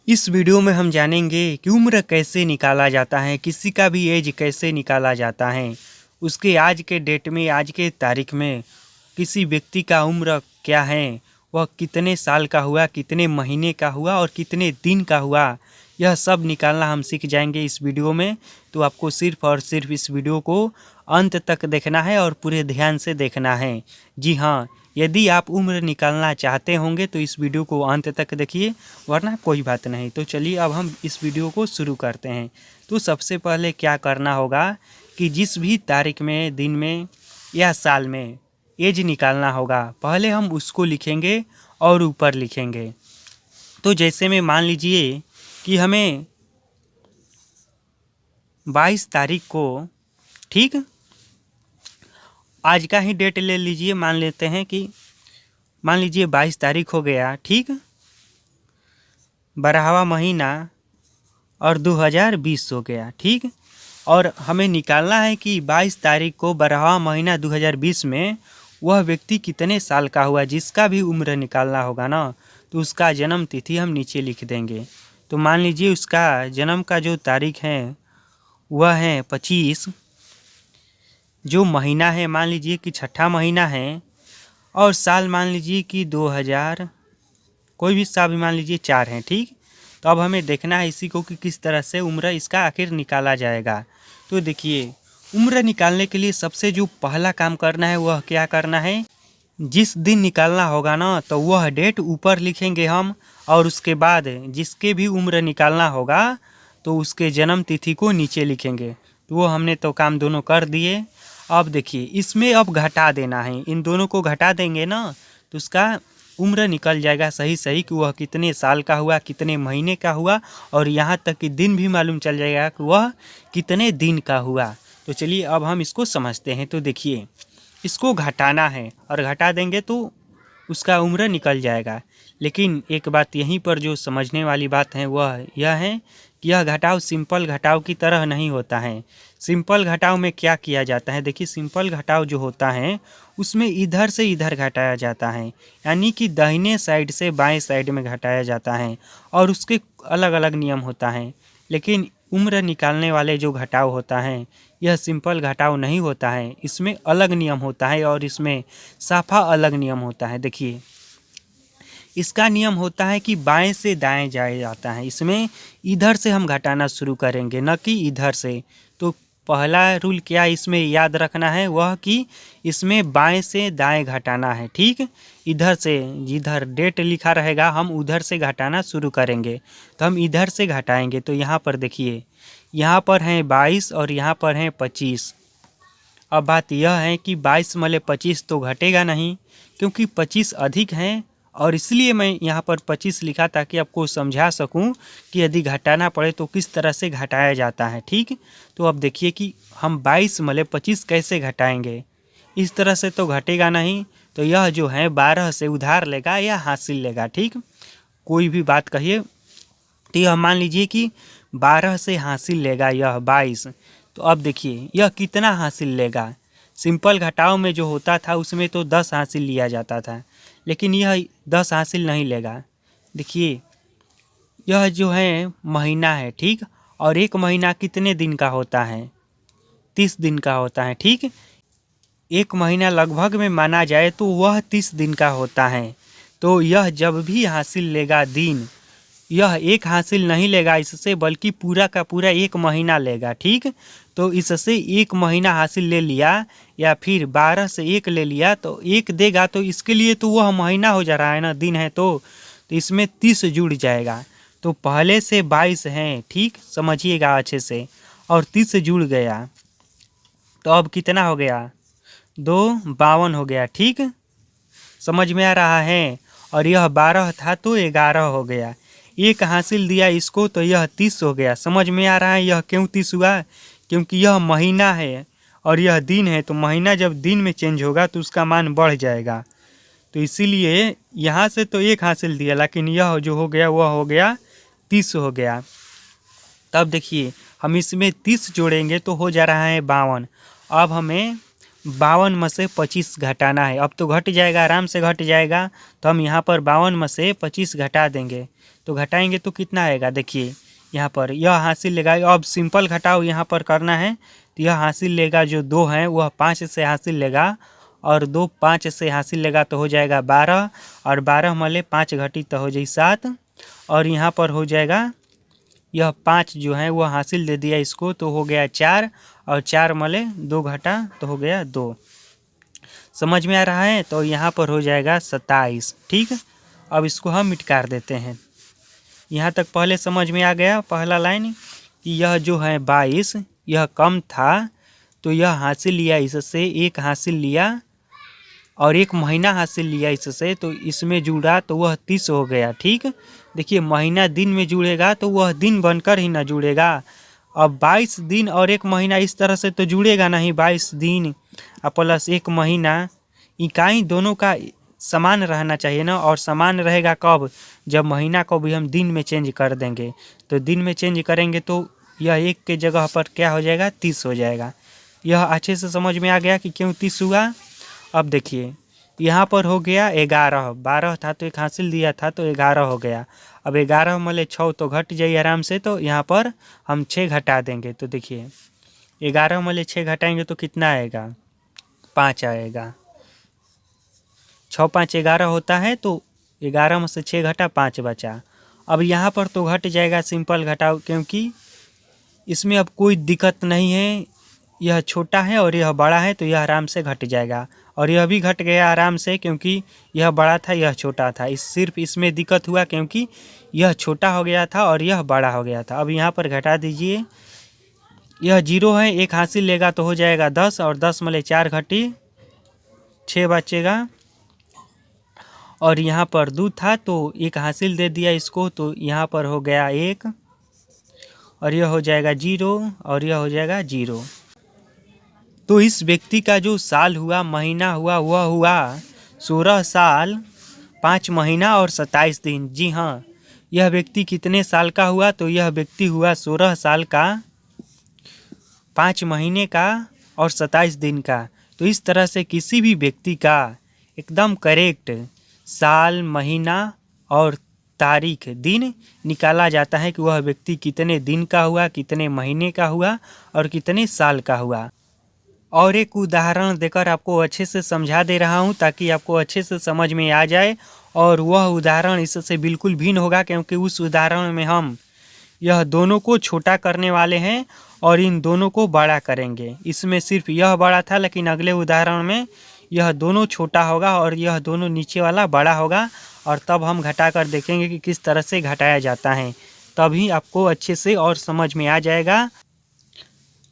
इस वीडियो में हम जानेंगे कि उम्र कैसे निकाला जाता है, किसी का भी एज कैसे निकाला जाता है। उसके आज के डेट में, आज के तारीख में किसी व्यक्ति का उम्र क्या है, वह कितने साल का हुआ, कितने महीने का हुआ और कितने दिन का हुआ, यह सब निकालना हम सीख जाएंगे इस वीडियो में। तो आपको सिर्फ और सिर्फ इस वीडियो को अंत तक देखना है और पूरे ध्यान से देखना है। जी हाँ, यदि आप उम्र निकालना चाहते होंगे तो इस वीडियो को अंत तक देखिए, वरना कोई बात नहीं। तो चलिए अब हम इस वीडियो को शुरू करते हैं। तो सबसे पहले क्या करना होगा कि जिस भी तारीख में, दिन में या साल में एज निकालना होगा, पहले हम उसको लिखेंगे और ऊपर लिखेंगे। तो जैसे में मान लीजिए कि हमें 22 तारीख को, ठीक, आज का ही डेट ले लीजिए। मान लेते हैं कि मान लीजिए 22 तारीख हो गया, ठीक, 12वां महीना और 2020 हो गया, ठीक। और हमें निकालना है कि 22 तारीख को 12वां महीना 2020 में वह व्यक्ति कितने साल का हुआ। जिसका भी उम्र निकालना होगा ना, तो उसका जन्म तिथि हम नीचे लिख देंगे। तो मान लीजिए उसका जन्म का जो तारीख है वह है 25, जो महीना है मान लीजिए कि छठा महीना है, और साल मान लीजिए कि 2000, कोई भी साल मान लीजिए 4 है, ठीक। तो अब हमें देखना है इसी को कि किस तरह से उम्र इसका आखिर निकाला जाएगा। तो देखिए, उम्र निकालने के लिए सबसे जो पहला काम करना है वह क्या करना है, जिस दिन निकालना होगा ना, तो वह डेट ऊपर लिखेंगे हम, और उसके बाद जिसके भी उम्र निकालना होगा तो उसके जन्म तिथि को नीचे लिखेंगे। तो वो हमने तो काम दोनों कर दिए। अब देखिए, इसमें अब घटा देना है, इन दोनों को घटा देंगे ना, तो उसका उम्र निकल जाएगा सही सही कि वह कितने साल का हुआ, कितने महीने का हुआ, और यहाँ तक कि दिन भी मालूम चल जाएगा कि वह कितने दिन का हुआ। तो चलिए अब हम इसको समझते हैं। तो देखिए, इसको घटाना है और घटा देंगे तो उसका उम्र निकल जाएगा। लेकिन एक बात यहीं पर जो समझने वाली बात है वह यह है कि यह घटाव सिंपल घटाव की तरह नहीं होता है। सिंपल घटाव में क्या किया जाता है, देखिए, सिंपल घटाव जो होता है उसमें इधर से इधर घटाया जाता है, यानी कि दाहिने साइड से बाएं साइड में घटाया जाता है, और उसके अलग अलग नियम होता है। लेकिन उम्र निकालने वाले जो घटाव होता है, यह सिंपल घटाव नहीं होता है, इसमें अलग नियम होता है और इसमें साफा अलग नियम होता है। देखिए, इसका नियम होता है कि बाएं से दाएं जाया जाता है, इसमें इधर से हम घटाना शुरू करेंगे, न कि इधर से। तो पहला रूल क्या इसमें याद रखना है, वह कि इसमें बाएं से दाएं घटाना है, ठीक। इधर से, जिधर डेट लिखा रहेगा हम उधर से घटाना शुरू करेंगे। तो हम इधर से घटाएंगे। तो यहाँ पर देखिए, यहाँ पर हैं 22 और यहाँ पर हैं 25। अब बात यह है कि 22 मले 25 तो घटेगा नहीं, क्योंकि 25 अधिक हैं, और इसलिए मैं यहाँ पर 25 लिखा ताकि आपको समझा सकूं कि यदि घटाना पड़े तो किस तरह से घटाया जाता है, ठीक। तो अब देखिए कि हम 22 मले 25 कैसे घटाएंगे। इस तरह से तो घटेगा नहीं, तो यह जो है 12 से उधार लेगा या हासिल लेगा, ठीक। कोई भी बात कहिए। तो यह मान लीजिए कि 12 से हासिल लेगा यह 22। तो अब देखिए यह कितना हासिल लेगा। सिंपल घटाव में जो होता था उसमें तो 10 हासिल लिया जाता था, लेकिन यह 10 हासिल नहीं लेगा। देखिए, यह जो है महीना है, ठीक, और एक महीना कितने दिन का होता है, 30 दिन का होता है, ठीक। एक महीना लगभग में माना जाए तो वह 30 दिन का होता है। तो यह जब भी हासिल लेगा दिन, यह एक हासिल नहीं लेगा इससे, बल्कि पूरा का पूरा एक महीना लेगा, ठीक। तो इससे एक महीना हासिल ले लिया, या फिर 12 से एक ले लिया तो एक देगा, तो इसके लिए तो वह महीना हो जा रहा है ना, दिन है तो इसमें 30 जुड़ जाएगा। तो पहले से 22 हैं, ठीक, समझिएगा अच्छे से, और 30 जुड़ गया तो अब कितना हो गया, 2 52 हो गया, ठीक, समझ में आ रहा है। और यह 12 था तो 11 हो गया, एक हासिल दिया इसको तो यह 30 हो गया। समझ में आ रहा है यह क्यों 30 हुआ, क्योंकि यह महीना है और यह दिन है, तो महीना जब दिन में चेंज होगा तो उसका मान बढ़ जाएगा। तो इसीलिए यहाँ से तो एक हासिल दिया, लेकिन यह जो हो गया वह हो गया 30 हो गया। तब देखिए, हम इसमें 30 जोड़ेंगे तो हो जा रहा है 52। अब हमें 52 में से 25 घटाना है। अब तो घट जाएगा, आराम से घट जाएगा। तो हम यहाँ पर 52 में से 25 घटा देंगे तो घटाएंगे तो कितना आएगा, देखिए यहाँ पर यह हासिल लेगा। अब सिंपल घटाओ यहाँ पर करना है, तो यह हासिल लेगा जो 2 है वह 5 से हासिल लेगा, और 2 5 से हासिल लेगा तो हो जाएगा 12, और 12 मले 5 घटी तो हो जाए 7, और यहाँ पर हो जाएगा यह 5 जो है वह हासिल दे दिया इसको तो हो गया 4, और 4 मले 2 घटा तो हो गया 2। समझ में आ रहा है? तो यहाँ पर हो जाएगा 27। ठीक, अब इसको हम मिटकार देते हैं। यहाँ तक पहले समझ में आ गया पहला लाइन कि यह जो है 22 यह कम था, तो यह हासिल लिया इससे, एक हासिल लिया और 1 महीना हासिल लिया इससे, तो इसमें जुड़ा तो वह 30 हो गया। ठीक, देखिए महीना दिन में जुड़ेगा तो वह दिन बनकर ही ना जुड़ेगा। अब 22 दिन और 1 महीना इस तरह से तो जुड़ेगा नहीं, 22 दिन प्लस 1 महीना, इकाई दोनों का समान रहना चाहिए ना। और समान रहेगा कब, जब महीना को भी हम दिन में चेंज कर देंगे। तो दिन में चेंज करेंगे तो यह 1 के जगह पर क्या हो जाएगा, 30 हो जाएगा। यह अच्छे से समझ में आ गया कि क्यों 30 हुआ। अब देखिए यहाँ पर हो गया 11, 12 था तो 1 हासिल दिया था तो 11 हो गया। अब 11 मले 6 तो घट जाइए आराम से, तो यहाँ पर हम 6 घटा देंगे। तो देखिए 11 मले 6 घटाएंगे तो कितना आएगा, 5 आएगा। 6 5 11 होता है, तो 11 में से 6 घटा 5 बचा। अब यहाँ पर तो घट जाएगा, सिंपल घटाओ, क्योंकि इसमें अब कोई दिक्कत नहीं है। यह छोटा है और यह बड़ा है तो यह आराम से घट जाएगा, और यह भी घट गया आराम से क्योंकि यह बड़ा था यह छोटा था। सिर्फ इसमें दिक्कत हुआ क्योंकि यह छोटा हो गया था और यह बड़ा हो गया था। अब यहाँ पर घटा दीजिए, यह 0 है, 1 हासिल लेगा तो हो जाएगा 10, और 10 मले 4 घटी 6 बचेगा, और यहाँ पर 2 था तो 1 हासिल दे दिया इसको, तो यहाँ पर हो गया 1, और यह हो जाएगा 0, और यह हो जाएगा 0। तो इस व्यक्ति का जो साल हुआ, महीना हुआ, वह हुआ 16 साल 5 महीना और 27 दिन। जी हाँ, यह व्यक्ति कितने साल का हुआ, तो यह व्यक्ति हुआ 16 साल का 5 महीने का और 27 दिन का। तो इस तरह से किसी भी व्यक्ति का एकदम करेक्ट साल, महीना और तारीख, दिन निकाला जाता है कि वह व्यक्ति कितने दिन का हुआ, कितने महीने का हुआ और कितने साल का हुआ। और एक उदाहरण देकर आपको अच्छे से समझा दे रहा हूँ ताकि आपको अच्छे से समझ में आ जाए। और वह उदाहरण इससे बिल्कुल भिन्न होगा क्योंकि उस उदाहरण में हम यह दोनों को छोटा करने वाले हैं और इन दोनों को बड़ा करेंगे। इसमें सिर्फ यह बड़ा था, लेकिन अगले उदाहरण में यह दोनों छोटा होगा और यह दोनों नीचे वाला बड़ा होगा, और तब हम घटा कर देखेंगे कि किस तरह से घटाया जाता है। तभी आपको अच्छे से और समझ में आ जाएगा।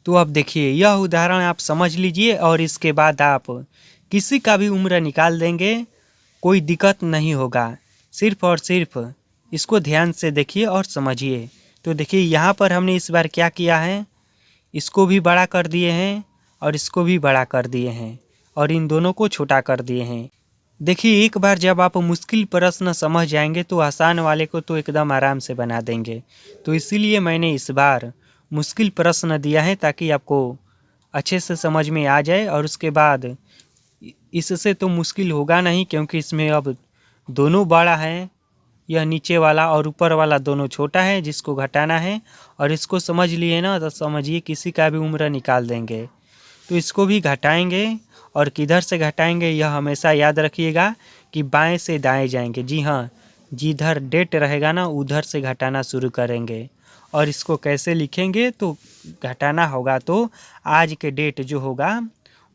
तो अब देखिए यह उदाहरण आप समझ लीजिए और इसके बाद आप किसी का भी उम्र निकाल देंगे, कोई दिक्कत नहीं होगा। सिर्फ और सिर्फ इसको ध्यान से देखिए और समझिए। तो देखिए यहाँ पर हमने इस बार क्या किया है, इसको भी बड़ा कर दिए हैं और इसको भी बड़ा कर दिए हैं और इन दोनों को छोटा कर दिए हैं। देखिए एक बार जब आप मुश्किल प्रश्न समझ जाएंगे तो आसान वाले को तो एकदम आराम से बना देंगे। तो इसीलिए मैंने इस बार मुश्किल प्रश्न दिया है ताकि आपको अच्छे से समझ में आ जाए। और उसके बाद इससे तो मुश्किल होगा नहीं क्योंकि इसमें अब दोनों बड़ा है, यह नीचे वाला और ऊपर वाला दोनों छोटा है जिसको घटाना है। और इसको समझ लिए ना, तो समझिए किसी का भी उम्र निकाल देंगे। तो इसको भी घटाएंगे और किधर से घटाएंगे यह हमेशा याद रखिएगा कि बाएं से दाएं जाएंगे। जी हाँ, जिधर डेट रहेगा ना उधर से घटाना शुरू करेंगे। और इसको कैसे लिखेंगे, तो घटाना होगा तो आज के डेट जो होगा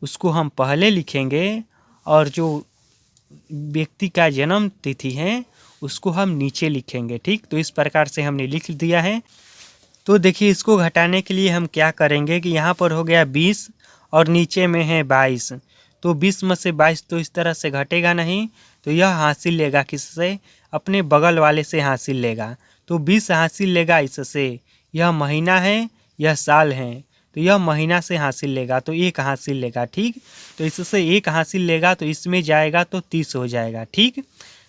उसको हम पहले लिखेंगे और जो व्यक्ति का जन्म तिथि है उसको हम नीचे लिखेंगे। ठीक, तो इस प्रकार से हमने लिख दिया है। तो देखिए इसको घटाने के लिए हम क्या करेंगे कि यहाँ पर हो गया 20 और नीचे में है 22। तो 20 में से 22 तो इस तरह से घटेगा नहीं, तो यह हासिल लेगा किससे, अपने बगल वाले से हासिल लेगा। तो 20 हासिल लेगा इससे, यह महीना है यह साल है, तो यह महीना से हासिल लेगा तो 1 हासिल लेगा। ठीक, तो इससे 1 हासिल लेगा तो इसमें जाएगा तो 30 हो जाएगा। ठीक,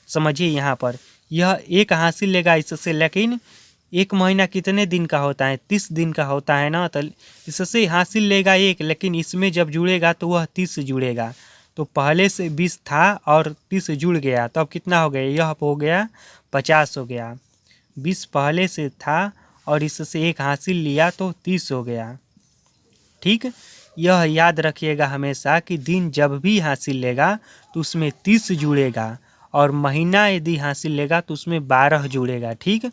समझिए यहाँ पर यह 1 हासिल लेगा इससे, लेकिन 1 महीना कितने दिन का होता है, 30 दिन का होता है ना। तो इससे हासिल लेगा 1, लेकिन इसमें जब जुड़ेगा तो वह 30 जुड़ेगा। तो पहले से 20 था और 30 जुड़ गया, तो अब कितना हो गया, यह हो गया 50 हो गया। 20 पहले से था और इससे 1 हासिल लिया तो 30 हो गया। ठीक, यह याद रखिएगा हमेशा कि दिन जब भी हासिल लेगा तो उसमें 30 जुड़ेगा और महीना यदि हासिल लेगा तो उसमें 12 जुड़ेगा। ठीक,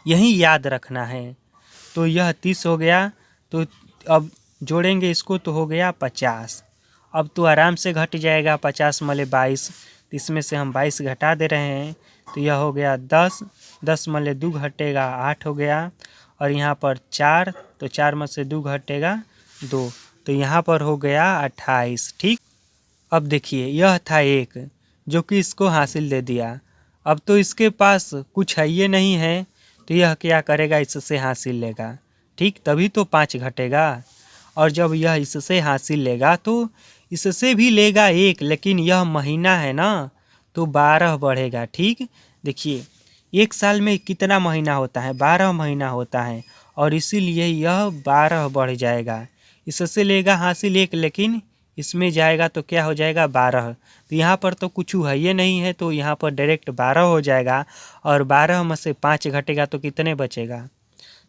यही याद रखना है। तो यह 30 हो गया, तो अब जोड़ेंगे इसको तो हो गया 50। अब तो आराम से घट जाएगा 50 मले 22, तो इसमें से हम 22 घटा दे रहे हैं तो यह हो गया 10, 10 मले 2 घटेगा 8 हो गया, और यहाँ पर 4, तो 4 में से 2 घटेगा 2, तो यहाँ पर हो गया 28। ठीक, अब देखिए यह था 1 जो कि इसको हासिल दे दिया। अब तो इसके पास कुछ है ये नहीं है, तो यह क्या करेगा, इससे हासिल लेगा। ठीक, तभी तो 5 घटेगा। और जब यह इससे हासिल लेगा तो इससे भी लेगा 1, लेकिन यह महीना है ना तो 12 बढ़ेगा। ठीक, देखिए 1 साल में कितना महीना होता है, 12 महीना होता है, और इसीलिए यह 12 बढ़ जाएगा। इससे लेगा हासिल 1, लेकिन इसमें जाएगा तो क्या हो जाएगा 12। तो यहाँ पर तो कुछ है ये नहीं है, तो यहाँ पर डायरेक्ट 12 हो जाएगा, और 12 में से 5 घटेगा तो कितने बचेगा,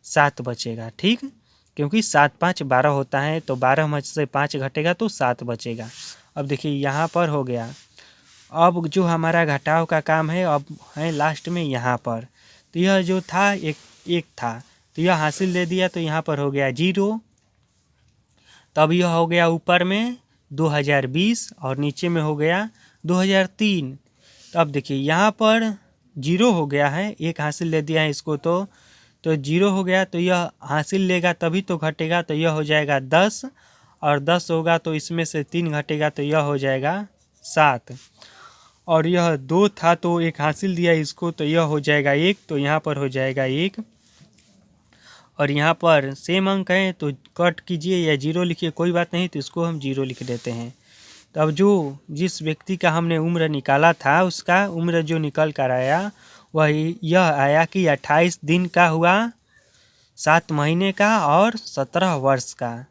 7 बचेगा। ठीक, क्योंकि 7 5 12 होता है, तो 12 में से 5 घटेगा तो 7 बचेगा। अब देखिए यहाँ पर हो गया। अब जो हमारा घटाव का काम है अब है लास्ट में यहाँ पर, तो यह जो था एक था तो यह हासिल दे दिया, तो यहाँ पर हो गया 0। तब यह हो गया ऊपर में 2020 और नीचे में हो गया 2003। तो अब देखिए यहाँ पर 0 हो गया है, 1 हासिल दे दिया है इसको, तो 0 हो गया, तो यह हासिल लेगा तभी तो घटेगा, तो यह हो जाएगा 10, और 10 होगा तो इसमें से 3 घटेगा तो यह हो जाएगा 7। और यह 2 था तो 1 हासिल दिया इसको, तो यह हो जाएगा 1, तो यहाँ पर हो जाएगा 1। और यहाँ पर सेम अंक है तो कट कीजिए या 0 लिखिए, कोई बात नहीं, तो इसको हम 0 लिख देते हैं। तो अब जो जिस व्यक्ति का हमने उम्र निकाला था उसका उम्र जो निकल कर आया वह यह आया कि 28 दिन का हुआ, 7 महीने का और 17 वर्ष का।